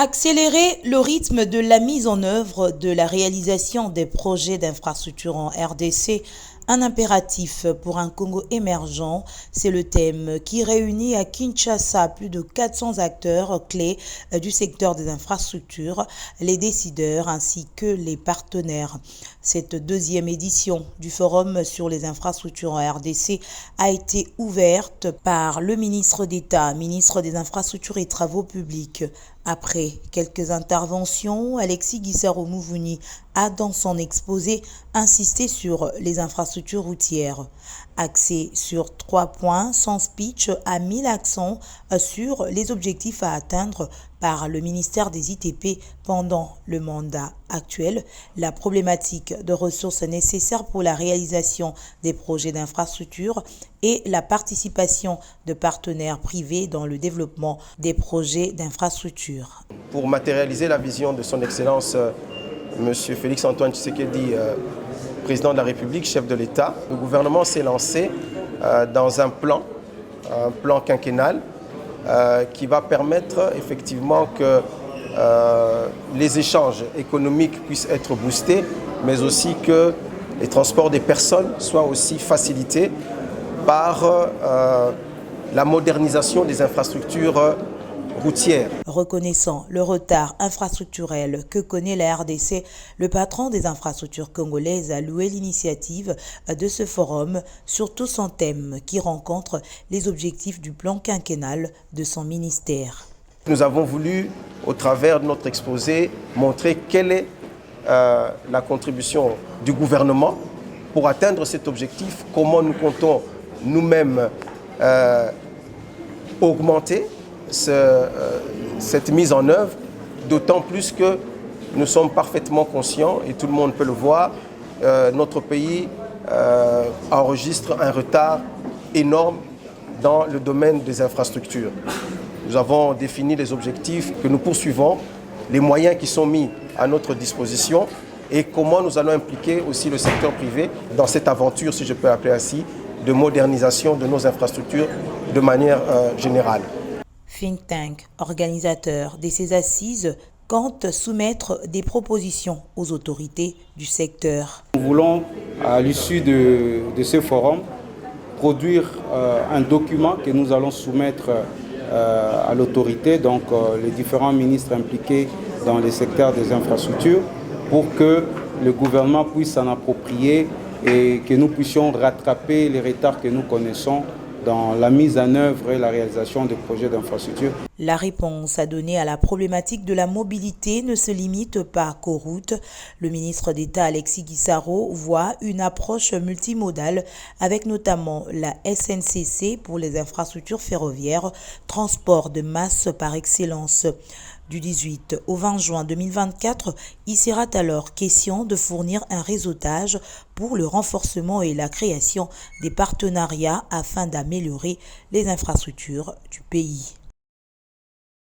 Accélérer le rythme de la mise en œuvre de la réalisation des projets d'infrastructure en RDC, un impératif pour un Congo émergent, c'est le thème qui réunit à Kinshasa plus de 400 acteurs clés du secteur des infrastructures, les décideurs ainsi que les partenaires. Cette deuxième édition du Forum sur les infrastructures en RDC a été ouverte par le ministre d'État, ministre des Infrastructures et Travaux publics. Après quelques interventions, Alexis Guissaro-Mouvouni a dans son exposé insisté sur les infrastructures routières. Axé sur 3 points, son speech a mis l'accent sur les objectifs à atteindre par le ministère des ITP pendant le mandat actuel, la problématique de ressources nécessaires pour la réalisation des projets d'infrastructure et la participation de partenaires privés dans le développement des d'infrastructure. Pour matérialiser la vision de son Excellence M. Félix-Antoine Tshisekedi, président de la République, chef de l'État, le gouvernement s'est lancé dans un plan quinquennal qui va permettre effectivement que les échanges économiques puissent être boostés, mais aussi que les transports des personnes soient aussi facilités par la modernisation des infrastructures routières. Reconnaissant le retard infrastructurel que connaît la RDC, le patron des infrastructures congolaises a loué l'initiative de ce forum, surtout son thème qui rencontre les objectifs du plan quinquennal de son ministère. Nous avons voulu, au travers de notre exposé, montrer quelle est la contribution du gouvernement pour atteindre cet objectif, comment nous comptons nous-mêmes augmenter cette mise en œuvre, d'autant plus que nous sommes parfaitement conscients, et tout le monde peut le voir, notre pays enregistre un retard énorme dans le domaine des infrastructures. Nous avons défini les objectifs que nous poursuivons, les moyens qui sont mis à notre disposition et comment nous allons impliquer aussi le secteur privé dans cette aventure, si je peux appeler ainsi, de modernisation de nos infrastructures de manière générale. Think Tank, organisateur de ces assises, compte soumettre des propositions aux autorités du secteur. Nous voulons, à l'issue de ce forum, produire un document que nous allons soumettre à l'autorité, donc les différents ministres impliqués dans le secteur des infrastructures, pour que le gouvernement puisse s'en approprier et que nous puissions rattraper les retards que nous connaissons dans la mise en œuvre et la réalisation des projets d'infrastructure. La réponse à donner à la problématique de la mobilité ne se limite pas qu'aux routes. Le ministre d'État Alexis Guissaro voit une approche multimodale avec notamment la SNCC pour les infrastructures ferroviaires, transport de masse par excellence. Du 18 au 20 juin 2024, il sera alors question de fournir un réseautage pour le renforcement et la création des partenariats afin d'améliorer les infrastructures du pays.